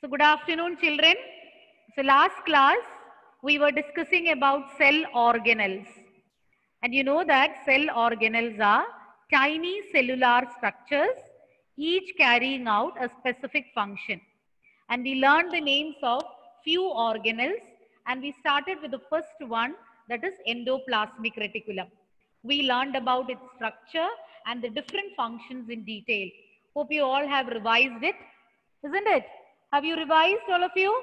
So good afternoon, children. So last class, we were discussing about cell organelles. And you know that cell organelles are tiny cellular structures, each carrying out a specific function. And we learned the names of few organelles, and we started with the first one, that is endoplasmic reticulum. We learned about its structure and the different functions in detail. Hope you all have revised it, isn't it? Have you revised, all of you?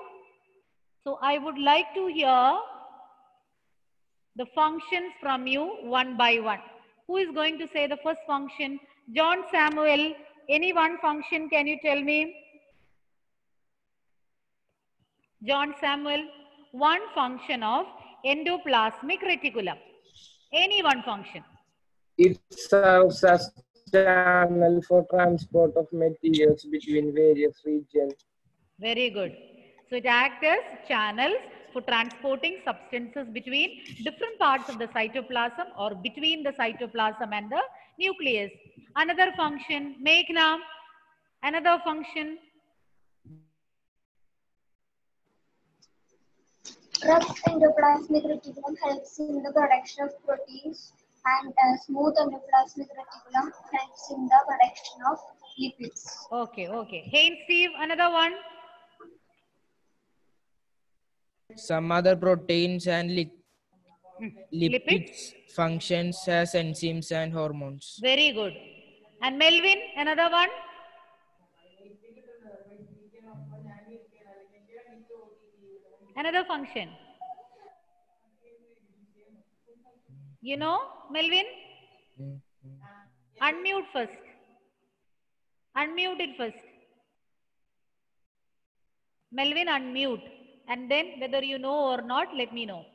So I would like to hear the functions from you one by one. Who is going to say the first function? John Samuel, any one function, can you tell me? John Samuel, one function of endoplasmic reticulum. Any one function. It serves as channel for transport of materials between various regions. Very good. So it acts as channels for transporting substances between different parts of the cytoplasm or between the cytoplasm and the nucleus. Another function, Meghna, another function. Rough endoplasmic reticulum helps in the production of proteins, and smooth endoplasmic reticulum helps in the production of lipids. Okay. Hey, Steve, another one. Some other proteins and Lipids. functions as enzymes and hormones. Very good. And Melvin, another one. Another function. You know, Melvin? Unmute first. Unmute it first. Melvin, unmute. And then whether you know or not, let me know.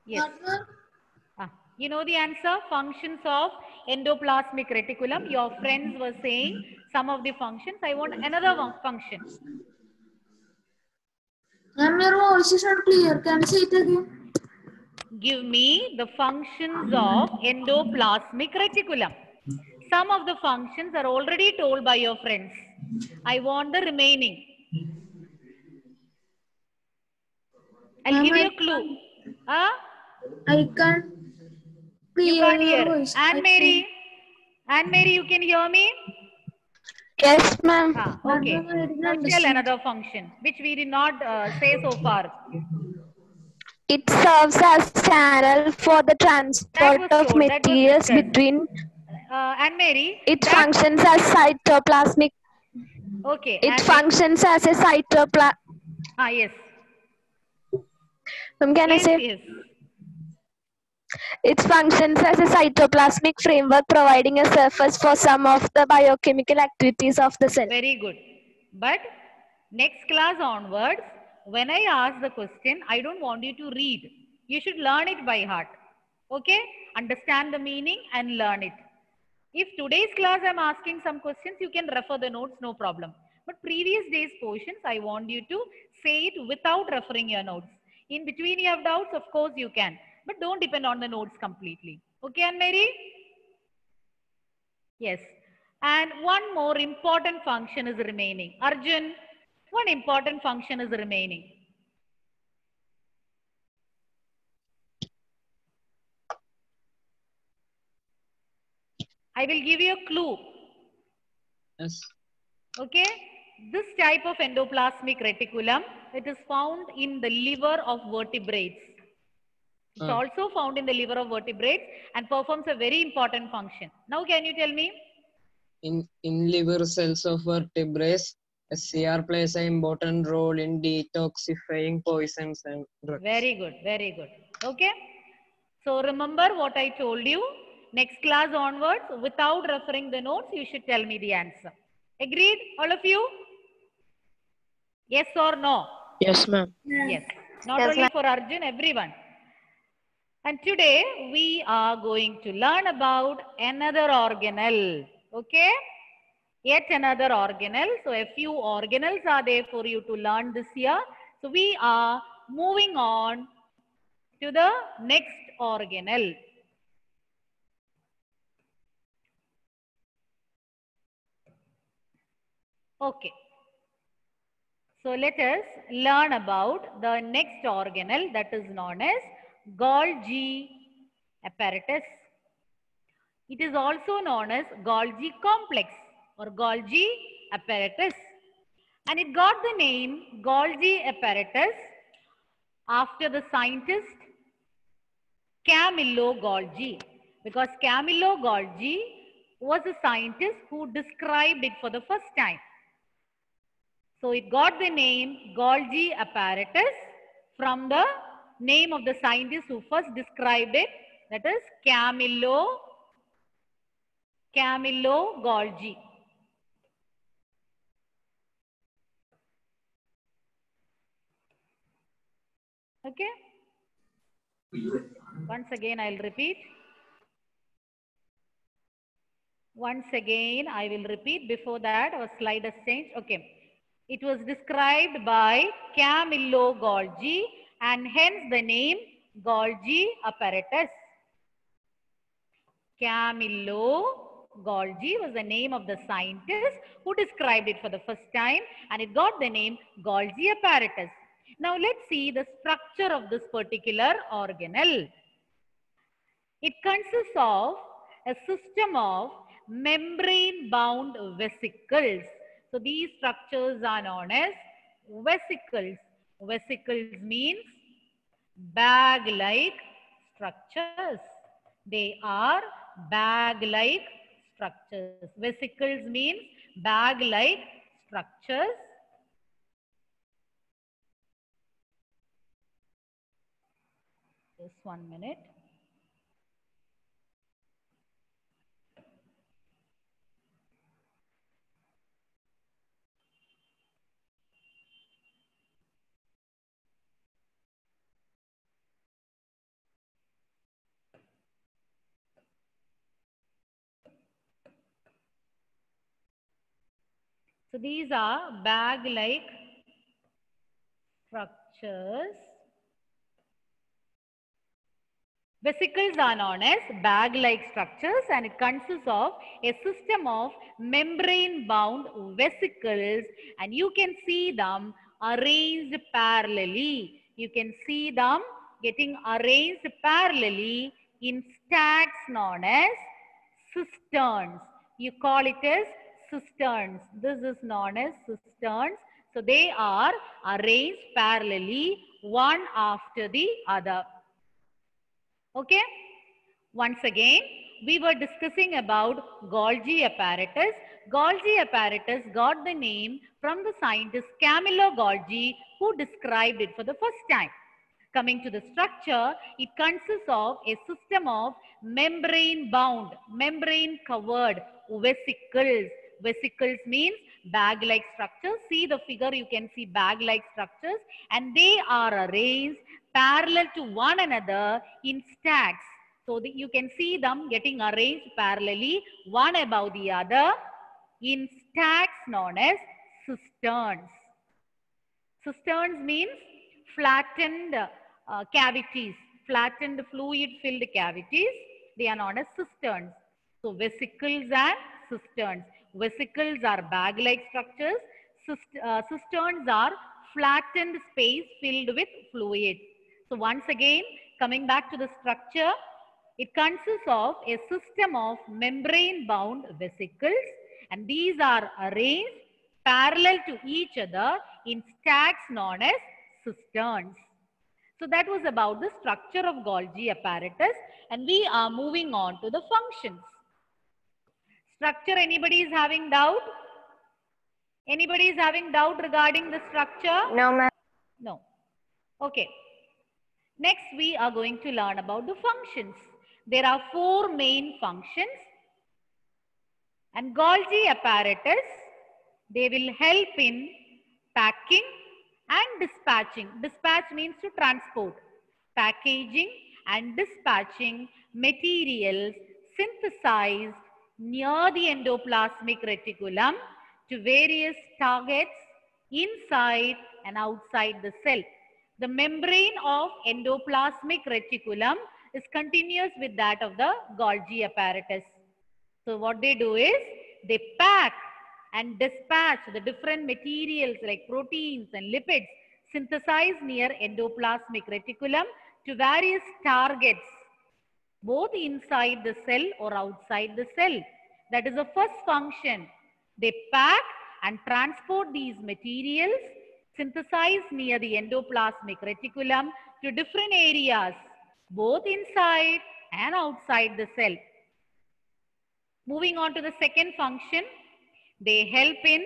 Yes. You know the answer? Functions of endoplasmic reticulum. Your friends were saying some of the functions. I want another function. Ma'am, your voice is not clear. Can you say it again? Give me the functions of endoplasmic reticulum. Some of the functions are already told by your friends. I want the remaining. I'll give you a clue. I can't You can't hear. voice. Anne-Mary, you can hear me? Yes, ma'am. Okay. Now tell another function, which we did not say so far. It serves as channel for the transport of materials between. Anne-Mary. It functions as cytoplasmic. Okay. It functions as a cytoplasmic. Yes. Can I say? Yes. It functions as a cytoplasmic framework, providing a surface for some of the biochemical activities of the cell. Very good. But next class onwards, when I ask the question, I don't want you to read. You should learn it by heart. Okay? Understand the meaning and learn it. If today's class I'm asking some questions, you can refer the notes, no problem. But previous day's portions, I want you to say it without referring your notes. In between you have doubts, of course you can. But don't depend on the notes completely. Okay, Anne-Mary? Yes. And one more important function is remaining. Arjun, one important function is remaining. I will give you a clue. Yes. Okay. This type of endoplasmic reticulum, it is found in the liver of vertebrates. It's also found in the liver of vertebrates and performs a very important function. Now can you tell me? In liver cells of vertebrates, SCR plays an important role in detoxifying poisons and drugs. Very good. Okay. So remember what I told you. Next class onwards, without referring the notes, you should tell me the answer. Agreed, all of you? Yes or no? Yes, ma'am. Yes. Not only for Arjun, everyone. And today we are going to learn about another organelle. Okay? Yet another organelle. So a few organelles are there for you to learn this year. So we are moving on to the next organelle. Okay. So let us learn about the next organelle that is known as Golgi apparatus. It is also known as Golgi complex or Golgi apparatus. And it got the name Golgi apparatus after the scientist Camillo Golgi, because Camillo Golgi was a scientist who described it for the first time. So it got the name Golgi apparatus from the name of the scientist who first described it, that is Camillo Golgi. Okay. Once again, I'll repeat. Once again, I will repeat. Before that, our slide has changed. Okay. It was described by Camillo Golgi and hence the name Golgi apparatus. Camillo Golgi was the name of the scientist who described it for the first time and it got the name Golgi apparatus. Now let's see the structure of this particular organelle. It consists of a system of membrane-bound vesicles. So these structures are known as vesicles. Vesicles means bag-like structures. They are bag-like structures. Vesicles means bag-like structures. Just 1 minute. So these are bag-like structures. Vesicles are known as bag-like structures and it consists of a system of membrane-bound vesicles and you can see them arranged parallelly. You can see them getting arranged parallelly in stacks known as cisterns. You call it as cisterns. This is known as cisterns. So they are arranged parallelly one after the other. Okay. Once again, we were discussing about Golgi apparatus. Golgi apparatus got the name from the scientist Camillo Golgi who described it for the first time. Coming to the structure, it consists of a system of membrane-bound, membrane-covered vesicles. Vesicles means bag-like structures. See the figure, you can see bag-like structures and they are arranged parallel to one another in stacks. So that you can see them getting arranged parallelly one above the other in stacks known as cisterns. Cisterns means flattened cavities, flattened fluid-filled cavities. They are known as cisterns. So vesicles and cisterns. Vesicles are bag-like structures. Cisterns are flattened space filled with fluid. So once again, coming back to the structure, it consists of a system of membrane-bound vesicles and these are arranged parallel to each other in stacks known as cisterns. So that was about the structure of Golgi apparatus and we are moving on to the functions. Structure, anybody is having doubt? Anybody is having doubt regarding the structure? No, ma'am. No. Okay. Next, we are going to learn about the functions. There are 4 main functions and Golgi apparatus, they will help in packing and dispatching. Dispatch means to transport. Packaging and dispatching materials synthesized near the endoplasmic reticulum to various targets inside and outside the cell. The membrane of endoplasmic reticulum is continuous with that of the Golgi apparatus. So what they do is they pack and dispatch the different materials like proteins and lipids synthesized near endoplasmic reticulum to various targets, both inside the cell or outside the cell. That is the first function. They pack and transport these materials synthesized near the endoplasmic reticulum to different areas, both inside and outside the cell. Moving on to the second function, they help in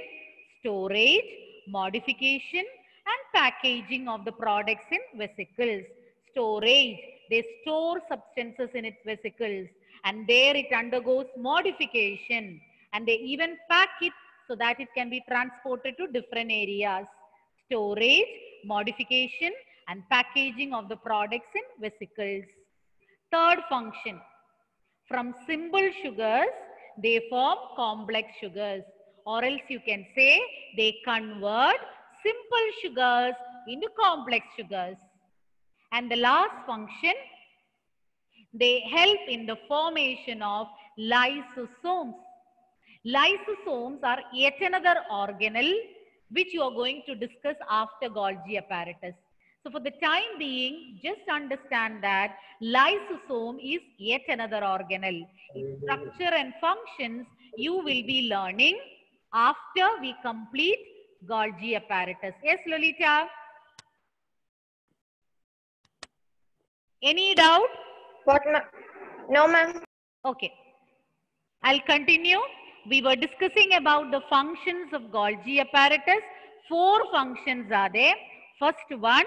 storage, modification, and packaging of the products in vesicles. Storage, they store substances in its vesicles, and there it undergoes modification, and they even pack it so that it can be transported to different areas. Storage, modification, and packaging of the products in vesicles. Third function, from simple sugars, they form complex sugars, or else you can say they convert simple sugars into complex sugars. And the last function, they help in the formation of lysosomes. Lysosomes are yet another organelle which you are going to discuss after Golgi apparatus. So for the time being, just understand that lysosome is yet another organelle. Its structure and functions you will be learning after we complete Golgi apparatus. Yes, Lolita? Any doubt? What, ma'am? No, ma'am. Okay. I'll continue. We were discussing about the functions of Golgi apparatus. 4 functions are there. First one,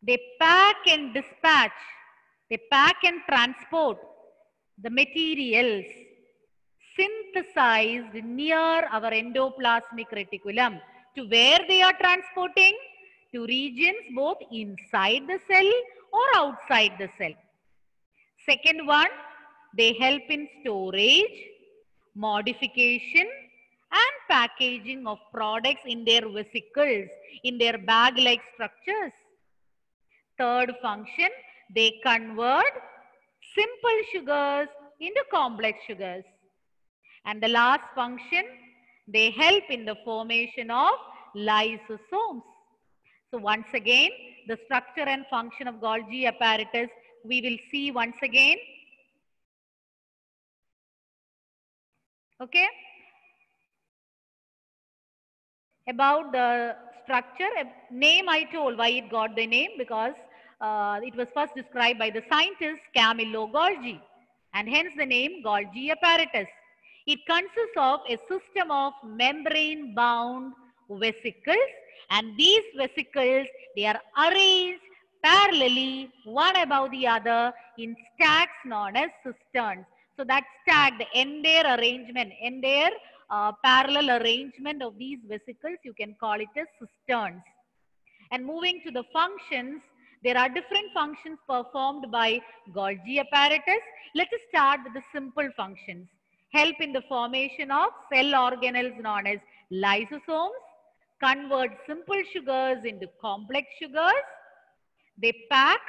they pack and dispatch. They pack and transport the materials synthesized near our endoplasmic reticulum. To where they are transporting? To regions both inside the cell or outside the cell. Second one, they help in storage, modification, and packaging of products in their vesicles, in their bag-like structures. Third function, they convert simple sugars into complex sugars. And the last function, they help in the formation of lysosomes. So once again, the structure and function of Golgi apparatus, we will see once again. Okay? About the structure, name I told why it got the name, because it was first described by the scientist Camillo Golgi, and hence the name Golgi apparatus. It consists of a system of membrane-bound vesicles, and these vesicles, they are arranged parallelly one above the other in stacks known as cisterns. So that stack, the entire arrangement, entire parallel arrangement of these vesicles, you can call it as cisterns. And moving to the functions, there are different functions performed by Golgi apparatus. Let us start with the simple functions. Help in the formation of cell organelles known as lysosomes, convert simple sugars into complex sugars, they pack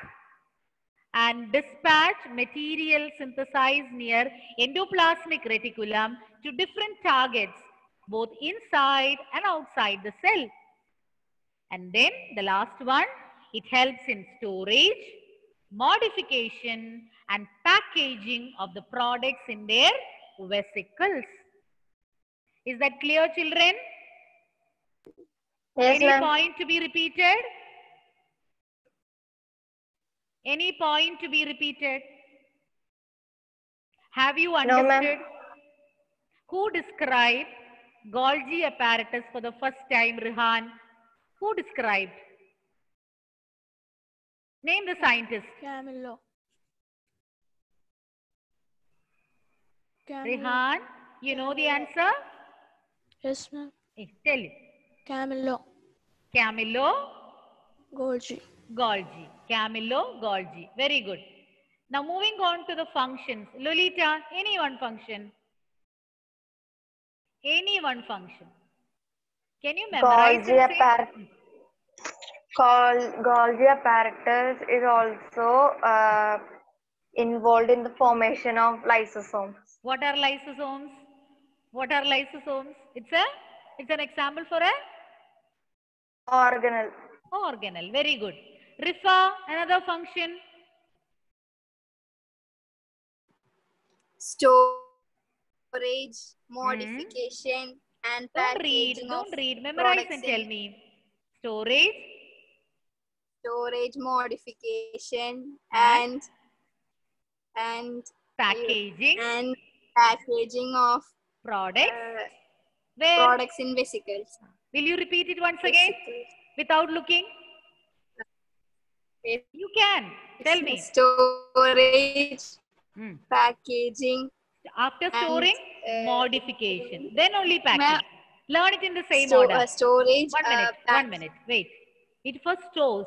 and dispatch material synthesized near endoplasmic reticulum to different targets, both inside and outside the cell. And then the last one, it helps in storage, modification, and packaging of the products in their vesicles. Is that clear, children? Yes, Any ma'am. point to be repeated? Any point to be repeated? Have you No, ma'am. understood? Who described Golgi apparatus for the first time, Rihan? Who described? Name the scientist. Camillo. Rihan, you know the answer? Yes, ma'am. Tell it. Camillo. Camillo Golgi. Golgi. Camillo Golgi. Very good. Now moving on to the functions. Lolita, any one function? Any one function. Can you memorize Golgi and say? Golgi apparatus is also involved in the formation of lysosomes. What are lysosomes? What are lysosomes? It's an example for a Organelle. organelle. Very good. Rifa, another function. Storage, modification, and Don't read. packaging Don't of read. Memorize products and tell in me. Storage storage, modification, And? and packaging and packaging of products. Where? products in vesicles. Will you repeat it once again without looking? You can. Tell me. Storage, packaging. After and, storing, modification. Then only packing. Learn it in the same order. Storage. 1 minute. 1 minute. Wait. It first stores.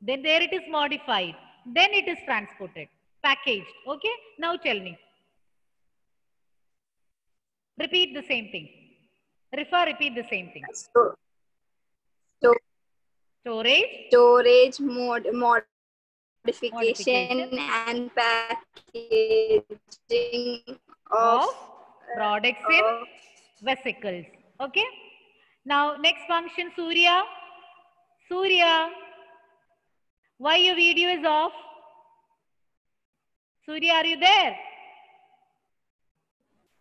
Then there it is modified. Then it is transported. Packaged. Okay. Now tell me. Repeat the same thing. Rifa, repeat the same thing. Storage, modification, and packaging of products in vesicles. Okay. Now next function, Surya. Surya, why your video is off? Surya, are you there?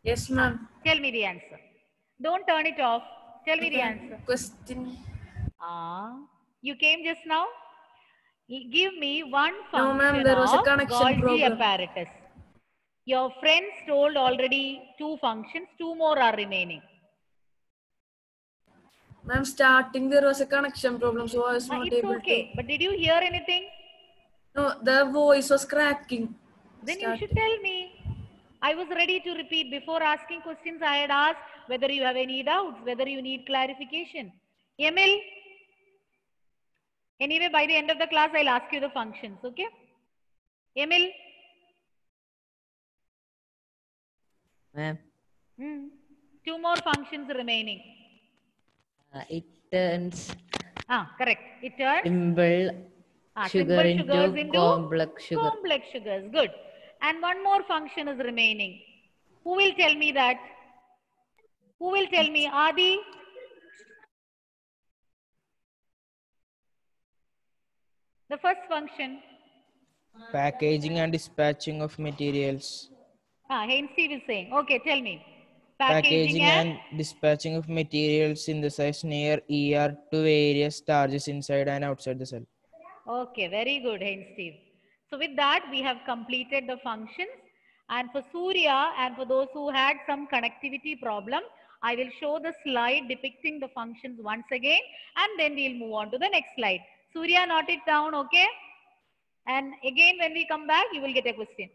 Yes, ma'am. Tell me the answer. Don't turn it off. Tell me the answer. Question. You came just now? Give me one No, function ma'am, there was a of connection Golgi problem. apparatus. Your friends told already 2 functions, 2 more are remaining. Ma'am, starting there was a connection problem, so I was not It's able okay. But did you hear anything? No, the voice was cracking. Then you should tell me. I was ready to repeat. Before asking questions, I had asked whether you have any doubts, whether you need clarification. Emil? Anyway, by the end of the class, I'll ask you the functions, okay? Emil? Ma'am. 2 more functions remaining. It turns correct. It turns simple sugar into complex sugar. Complex sugars. Good. And one more function is remaining. Who will tell me that? Who will tell me? Adi? The first function. Packaging and dispatching of materials. Hainsey is saying. Okay, tell me. Packaging and dispatching of materials synthesized near ER to various charges inside and outside the cell. Okay, very good, Steve. So with that, we have completed the functions. And for Surya and for those who had some connectivity problem, I will show the slide depicting the functions once again, and then we'll move on to the next slide. Surya, note it down, okay? And again, when we come back, you will get a question.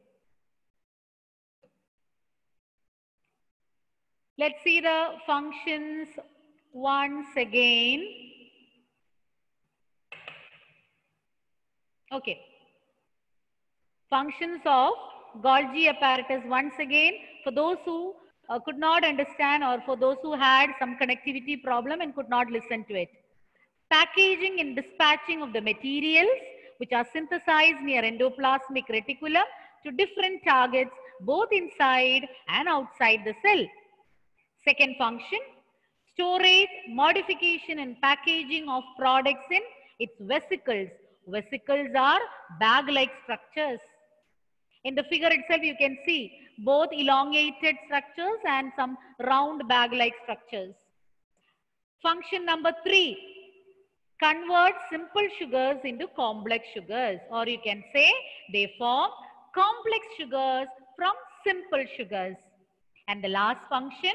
Let's see the functions once again. Okay. Functions of Golgi apparatus once again. For those who could not understand, or for those who had some connectivity problem and could not listen to it. Packaging and dispatching of the materials which are synthesized near endoplasmic reticulum to different targets both inside and outside the cell. Second function, storage, modification and packaging of products in its vesicles. Vesicles are bag-like structures. In the figure itself, you can see both elongated structures and some round bag-like structures. Function number 3, convert simple sugars into complex sugars, or you can say they form complex sugars from simple sugars. And the last function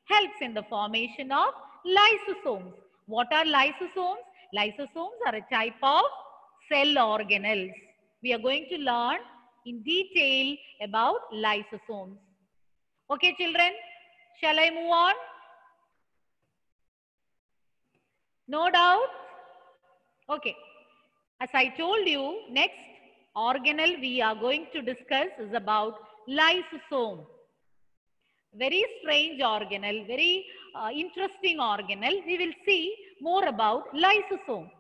helps in the formation of lysosomes. What are lysosomes? Lysosomes are a type of cell organelles. We are going to learn in detail about lysosomes. Okay, children, shall I move on? No doubt? Okay. As I told you, next organelle we are going to discuss is about lysosome. Very strange organelle, very interesting organelle. We will see more about lysosome.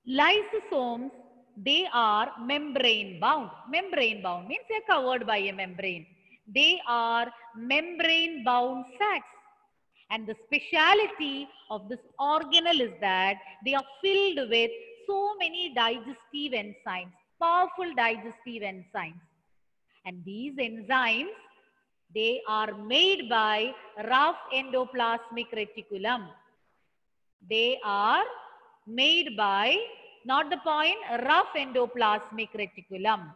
Lysosomes, they are membrane bound. Membrane bound means they are covered by a membrane. They are membrane-bound sacs. And the speciality of this organelle is that they are filled with so many digestive enzymes, powerful digestive enzymes. And these enzymes, they are made by rough endoplasmic reticulum. They are made by, not the point, rough endoplasmic reticulum.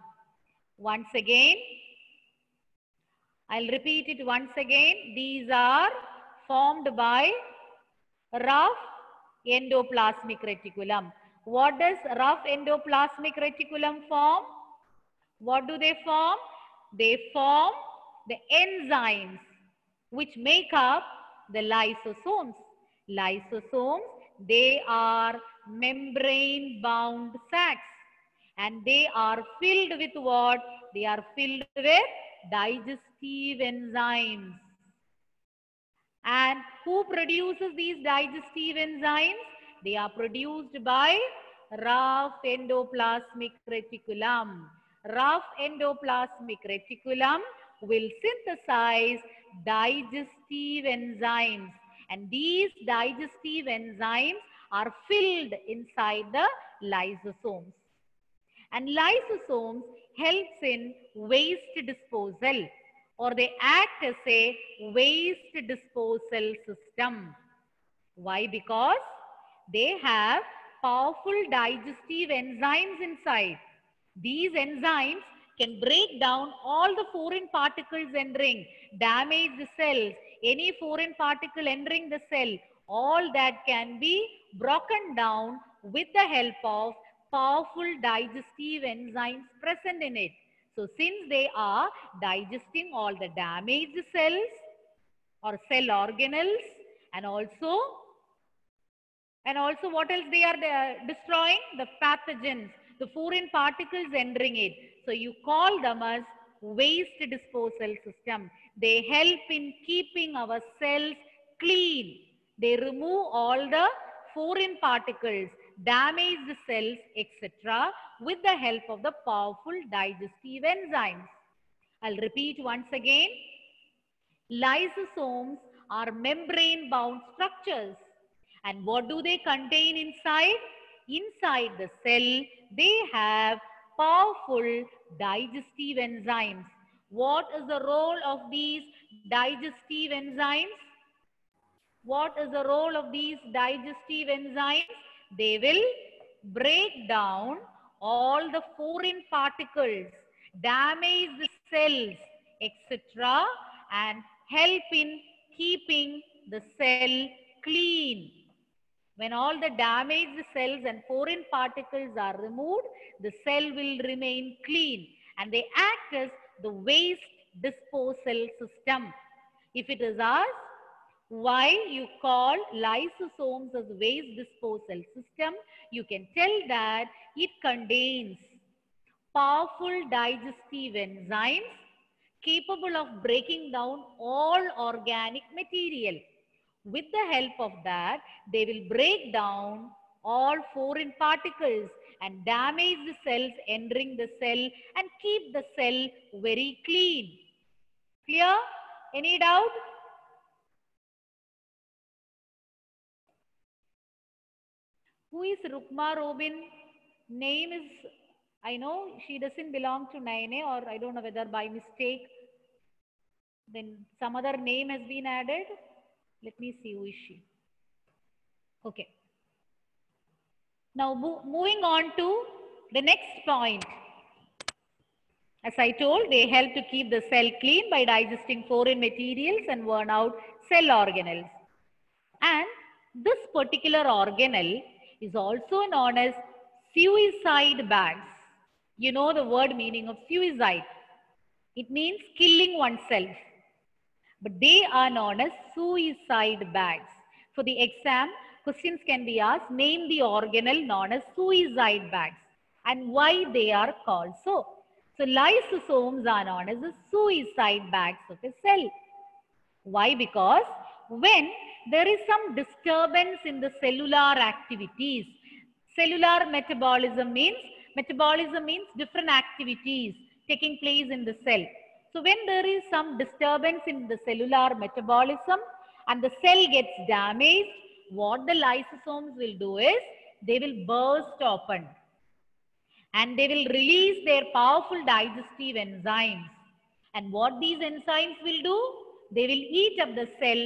Once again, I'll repeat it once again. These are formed by rough endoplasmic reticulum. What does rough endoplasmic reticulum form? What do they form? They form the enzymes which make up the lysosomes. Lysosomes, they are membrane-bound sacs. And they are filled with what? They are filled with digestive enzymes. And who produces these digestive enzymes? They are produced by rough endoplasmic reticulum. Rough endoplasmic reticulum will synthesize digestive enzymes. And these digestive enzymes are filled inside the lysosomes. And lysosomes helps in waste disposal, or they act as a waste disposal system. Why? Because they have powerful digestive enzymes inside. These enzymes can break down all the foreign particles entering, damage the cells, any foreign particle entering the cell, all that can be broken down with the help of powerful digestive enzymes present in it. So since they are digesting all the damaged cells or cell organelles, and also what else they are destroying? The pathogens, the foreign particles entering it. So you call them as waste disposal system. They help in keeping our cells clean. They remove all the foreign particles, damage the cells, etc. with the help of the powerful digestive enzymes. I'll repeat once again. Lysosomes are membrane-bound structures. And what do they contain inside? Inside the cell, they have powerful digestive enzymes. What is the role of these digestive enzymes? What is the role of these digestive enzymes? They will break down all the foreign particles, damage the cells, etc. and help in keeping the cell clean. When all the damaged cells and foreign particles are removed, the cell will remain clean, and they act as the waste disposal system. If it is asked why you call lysosomes as waste disposal system, you can tell that it contains powerful digestive enzymes capable of breaking down all organic material. With the help of that, they will break down all foreign particles and damage the cells entering the cell and keep the cell very clean. Clear? Any doubt? Who is Rukma Robin? Name is, I know she doesn't belong to 9A, or I don't know whether by mistake then some other name has been added. Let me see, who is she? Okay. Now moving on to the next point. As I told, they help to keep the cell clean by digesting foreign materials and burn out cell organelles. And this particular organelle is also known as suicide bags. You know the word meaning of suicide. It means killing oneself. But they are known as suicide bags. For the exam, questions can be asked, name the organelle known as suicide bags and why they are called so. So lysosomes are known as the suicide bags of a cell. Why? Because when there is some disturbance in the cellular activities, cellular metabolism means different activities taking place in the cell. So when there is some disturbance in the cellular metabolism and the cell gets damaged, what the lysosomes will do is they will burst open and they will release their powerful digestive enzymes. And what these enzymes will do? They will eat up the cell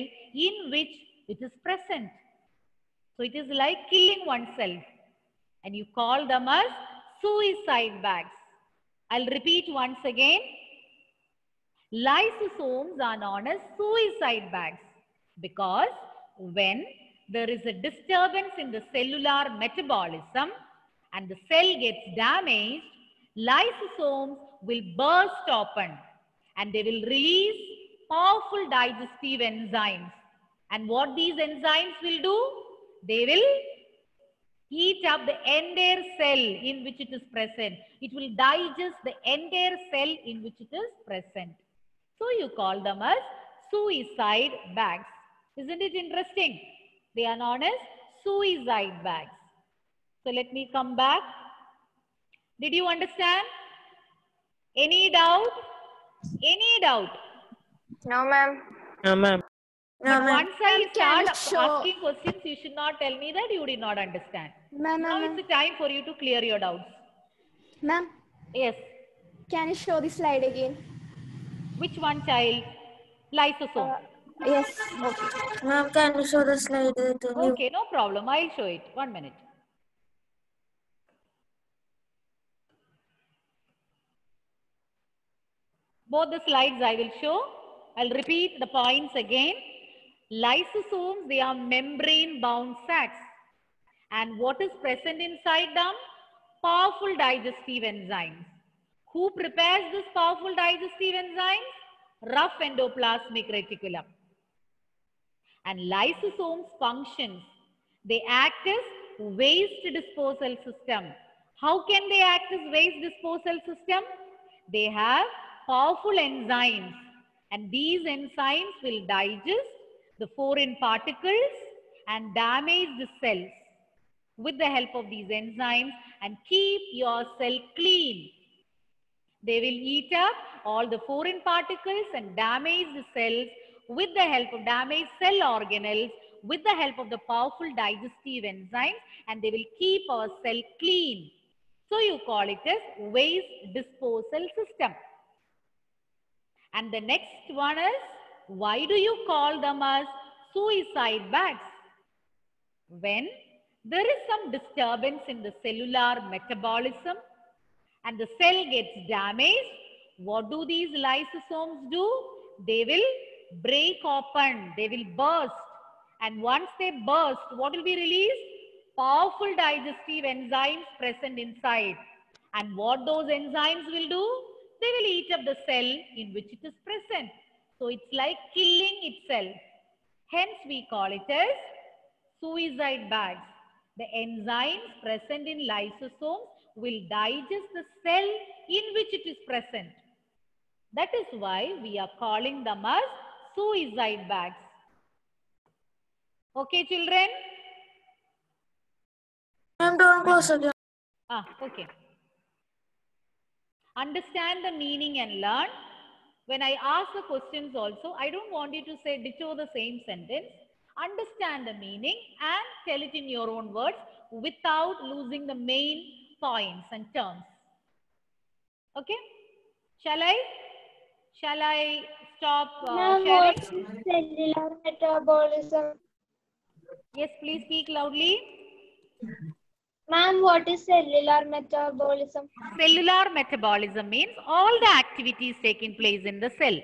in which it is present. So it is like killing oneself. And you call them as suicide bags. I'll repeat once again. Lysosomes are known as suicide bags because when there is a disturbance in the cellular metabolism and the cell gets damaged, lysosomes will burst open and they will release powerful digestive enzymes. And what these enzymes will do? They will eat up the entire cell in which it is present. It will digest the entire cell in which it is present. So you call them as suicide bags. Isn't it interesting? They are known as suicide bags. So let me come back. Did you understand? Any doubt? Any doubt? No, ma'am. No, ma'am. But once I start show- asking questions, you should not tell me that you did not understand. Now it's the time for you to clear your doubts. Ma'am, Yes. can you show the slide again? Which one, child? Lysosome. Yes. Okay. Ma'am, can you show the slide? Okay, no problem. I'll show it. 1 minute. Both the slides I will show. I'll repeat the points again. Lysosomes, they are membrane bound sacs. And what is present inside them? Powerful digestive enzymes. Who prepares this powerful digestive enzymes? Rough endoplasmic reticulum. And lysosomes functions. They act as waste disposal system. How can they act as waste disposal system? They have powerful enzymes. And these enzymes will digest the foreign particles and damage the cells with the help of these enzymes and keep your cell clean. They will eat up all the foreign particles and damage the cells with the help of damaged cell organelles with the help of the powerful digestive enzymes, and they will keep our cell clean. So you call it as waste disposal system. And the next one is, why do you call them as suicide bags? When there is some disturbance in the cellular metabolism and the cell gets damaged, what do these lysosomes do? They will break open, they will burst. And once they burst, what will be released? Powerful digestive enzymes present inside. And what those enzymes will do? They will eat up the cell in which it is present. So it's like killing itself. Hence we call it as suicide bags. The enzymes present in lysosomes will digest the cell in which it is present. That is why we are calling them as suicide bags. Okay, children? Ma'am, don't close again. Okay. Understand the meaning and learn. When I ask the questions also, I don't want you to say ditto the same sentence. Understand the meaning and tell it in your own words without losing the main points and terms. Okay? Shall I stop sharing? Cellular metabolism. Yes, please speak loudly. Ma'am, what is cellular metabolism? Cellular metabolism means all the activities taking place in the cell.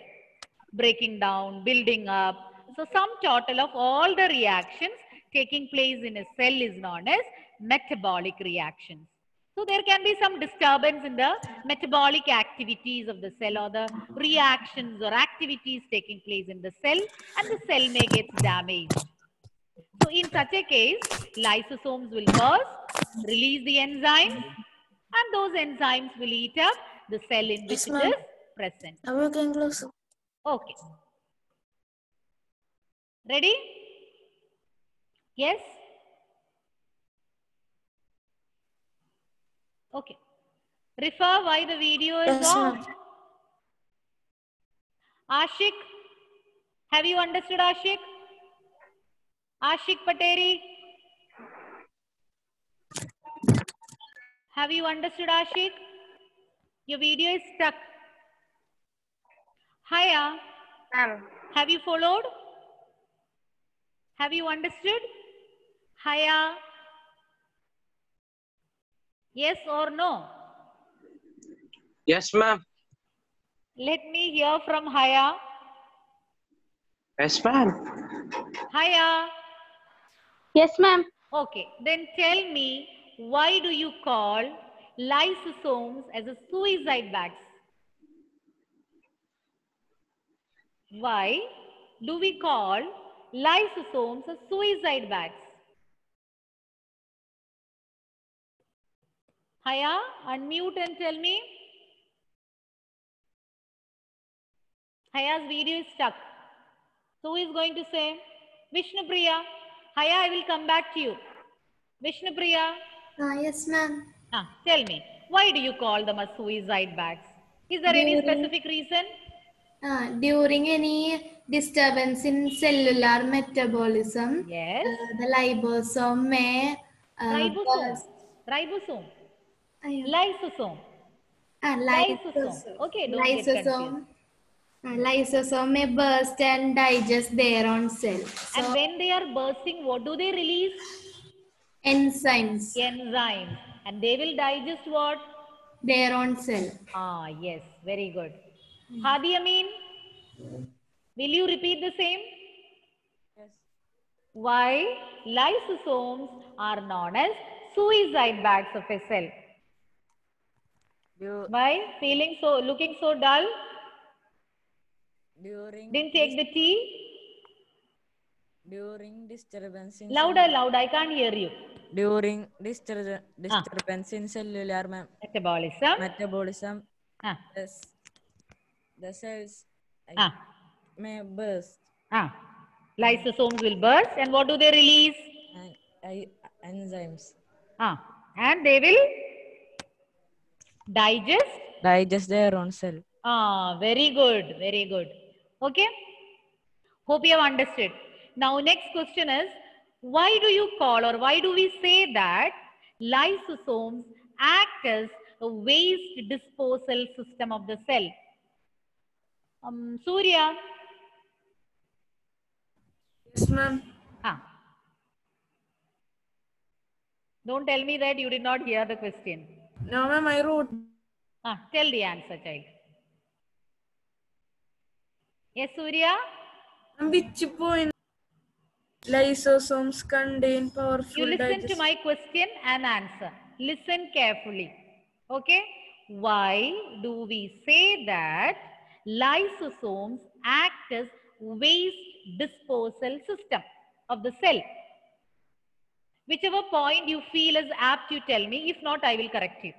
Breaking down, building up. So sum total of all the reactions taking place in a cell is known as metabolic reactions. So there can be some disturbance in the metabolic activities of the cell or the reactions or activities taking place in the cell, and the cell may get damaged. So in such a case, lysosomes will burst, release the enzymes, and those enzymes will eat up the cell in which it is present. Now you can close. Okay. Ready? Yes? Okay. Refer why the video is Yes, off. ma'am. Ashik, have you understood Ashik? Ashik Pateri? Have you understood Ashik? Your video is stuck. Haya, Ma'am. have you followed? Have you understood? Haya? Yes or no? Yes, ma'am. Let me hear from Haya. Yes, ma'am. Haya? Yes, ma'am. Okay, then tell me, why do you call lysosomes as a suicide bags? Why do we call lysosomes as suicide bags? Haya, unmute and tell me. Haya's video is stuck. So who is going to say? Vishnu Priya. Haya, I will come back to you. Vishnu Priya. Yes, ma'am. Tell me, why do you call them as suicide bags? Is there any specific reason? During any disturbance in cellular metabolism, Yes. the ribosome may Ribosome. Ribosome. Lysosome. Lysosome. Okay, don't get confused. Lysosome may burst and digest their own cell. So, And when they are bursting, what do they release? enzymes. Enzymes. And they will digest what? Their own cell. Yes, very good. Hadi Amin, will you repeat the same? Yes. Why lysosomes are known as suicide bags of a cell? Why? Looking so dull? Didn't take the tea? During disturbance in Louder, I can't hear you. During disturbance in cellular metabolism, the cells may burst. Lysosomes will burst, and what do they release? Enzymes. And they will digest Their own cell. Very good, very good. Okay, hope you have understood. Now next question is, why do you call, or why do we say that lysosomes act as a waste disposal system of the cell? Surya. Yes, ma'am. Don't tell me that you did not hear the question. No, ma'am, I wrote. Tell the answer, child. Yes, Surya? Which point? Lysosomes contain powerful You listen to my question and answer. Listen carefully. Okay? Why do we say that lysosomes act as waste disposal system of the cell? Whichever point you feel is apt, you tell me. If not, I will correct you.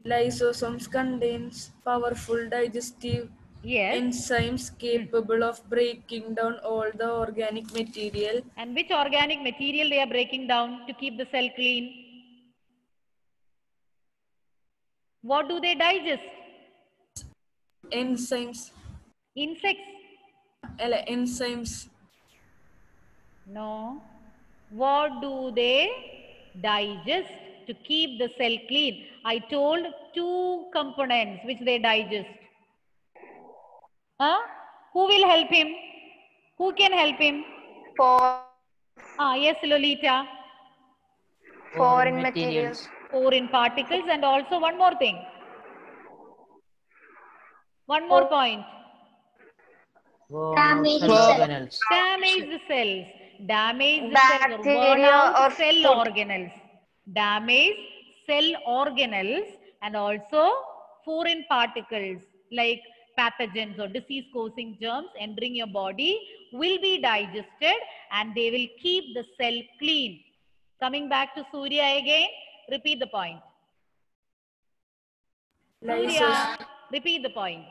Lysosomes contains powerful digestive enzymes capable of breaking down all the organic material. And which organic material they are breaking down to keep the cell clean? What do they digest? Enzymes. Insects? Enzymes. No. What do they digest to keep the cell clean? I told two components which they digest. Who will help him? Who can help him? Yes, Lolita. Foreign materials. Foreign particles, and also one more thing. One more point. Damage the cells. Damage the cells. Damage the cells, or burn out cell organelles. Damage cell organelles, and also foreign particles like pathogens or disease-causing germs entering your body will be digested, and they will keep the cell clean. Coming back to Surya again, repeat the point. Surya, repeat the point.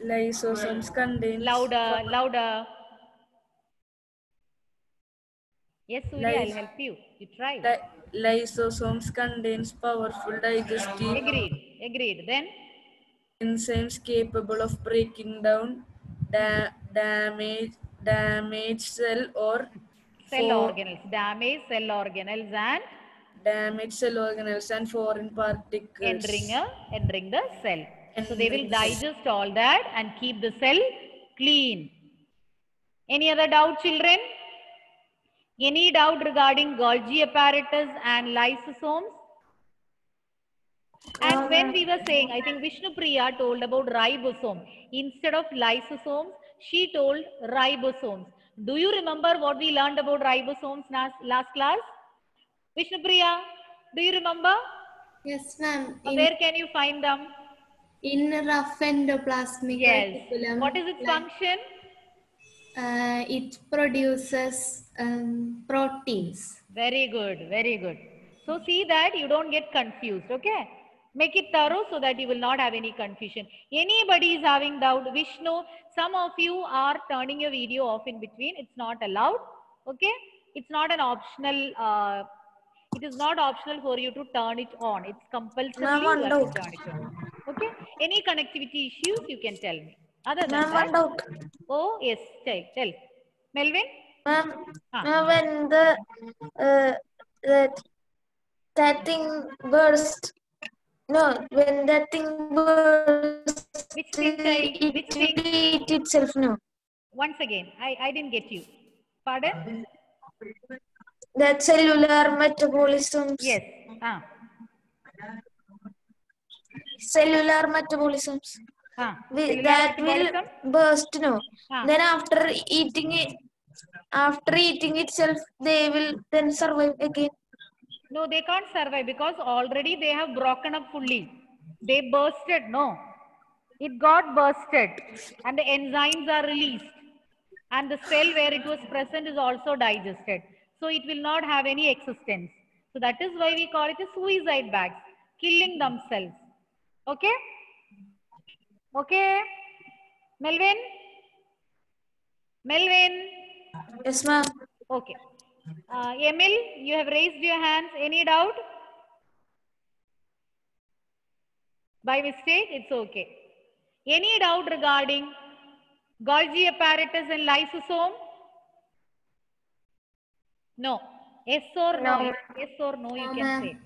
Lysosomes contain. Louder. Yes, Surya, I'll help you. You try. Lysosomes contains powerful digestive. Agreed. Then? enzymes capable of breaking down damaged cell or cell organelles, damaged cell organelles and damaged cell organelles and foreign particles entering the cell. So they will digest all that and keep the cell clean. Any other doubt, children? Any doubt regarding Golgi apparatus and lysosomes? And when we were saying, I think Vishnu Priya told about ribosome. Instead of lysosomes, she told ribosomes. Do you remember what we learned about ribosomes last class? Vishnu Priya, do you remember? Yes, ma'am. Where can you find them? In rough endoplasmic reticulum. What is its function? It produces proteins. Very good, very good. So see that you don't get confused, okay? Make it thorough so that you will not have any confusion. Anybody is having doubt, Vishnu, some of you are turning your video off in between. It's not allowed, okay? It's not an optional, it is not optional for you to turn it on. It's compulsory you have to turn it on. Okay? Any connectivity issues, you can tell me. Other than that, oh yes, tell. Melvin? Ma'am, when that thing burst, when that thing burst, which thing? It will eat itself, no? Once again, I didn't get you. Pardon? That cellular metabolisms. Yes. Cellular metabolisms. Cellular will burst, no? Then after eating itself, they will then survive again. No, they can't survive because already they have broken up fully. They bursted, no. It got bursted and the enzymes are released. And the cell where it was present is also digested. So it will not have any existence. So that is why we call it a suicide bags, killing themselves. Okay? Okay? Melvin? Yes, ma'am. Okay. Emil, you have raised your hands. Any doubt? By mistake, it's okay. Any doubt regarding Golgi apparatus and lysosome? No. Yes or no? Yes or no, you can say.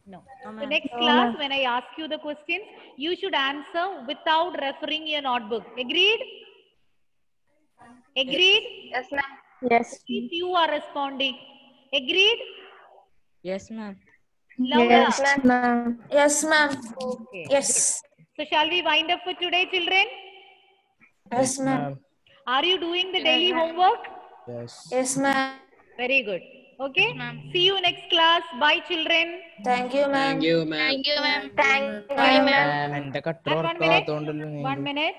No. So next class, when I ask you the questions, you should answer without referring your notebook. Agreed? Agreed? Yes, ma'am. Yes. If you are responding. Agreed? Yes, ma'am. Yes, ma'am. Yes, ma'am. Okay. Yes. So shall we wind up for today, children? Yes, ma'am. Are you doing the daily homework? Yes. Yes, ma'am. Very good. Okay. See you next class. Bye, children. Thank you, ma'am. Thank you, ma'am. Thank you, ma'am. And 1 minute.